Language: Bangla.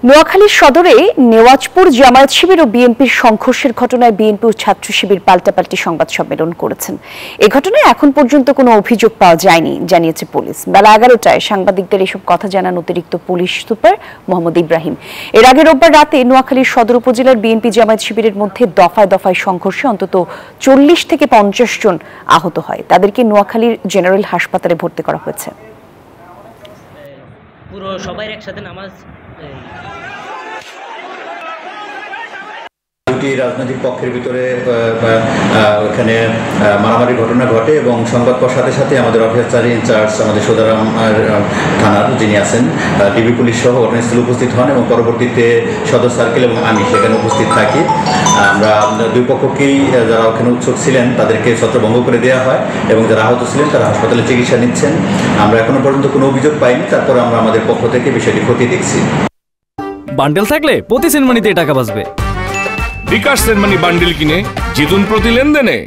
নোয়াখালী সদরে নেওয়াজপুর জামায়াত শিবির ও বিএনপির সংঘর্ষের ঘটনায় বিএনপি ও ছাত্র শিবির পাল্টাপাল্টি সংবাদ সম্মেলন করেছেন। এ ঘটনায় এখন পর্যন্ত কোনো অভিযোগ পাওয়া যায়নি জানিয়েছে পুলিশ। বেলা 11টায় সাংবাদিকদের এসব কথা জানান অতিরিক্ত পুলিশ সুপার মোহাম্মদ ইব্রাহিম। এর আগে রোববার রাতে নোয়াখালীর সদর উপজেলার বিএনপি জামায়াত শিবিরের মধ্যে দফায় দফায় সংঘর্ষে অন্তত 40 থেকে 50 জন আহত হয়। তাদেরকে নোয়াখালীর জেনারেল হাসপাতালে ভর্তি করা হয়েছে। পুরো সবাই একসাথে নামাজ দুটি রাজনৈতিক পক্ষের ভিতরে ওখানে মারামারির ঘটনা ঘটে এবং সংবাদ পাওয়ার সাথে সাথে আমাদের অফিসার ইনচার্জ আমাদের সদরাম থানার যিনি আছেন ডিবি পুলিশ সহ ঘটনাস্থলে উপস্থিত হন এবং পরবর্তীতে সদর সার্কেল এবং আমি সেখানে উপস্থিত থাকি। আমরা দুই পক্ষকেই যারা ওখানে উৎসুক ছিলেন তাদেরকে ছত্রভঙ্গ করে দেওয়া হয় এবং যারা আহত ছিলেন তারা হাসপাতালে চিকিৎসা নিচ্ছেন। আমরা এখনো পর্যন্ত কোনো অভিযোগ পাইনি, তারপর আমরা আমাদের পক্ষ থেকে বিষয়টি খতিয়ে দেখছি। বান্ডেল থাকলে প্রতি সেনমানিতে টাকা বাঁচবে। বিকাশ সেনমানি বান্ডেল কিনে জিতুন প্রতি লেনদেনে।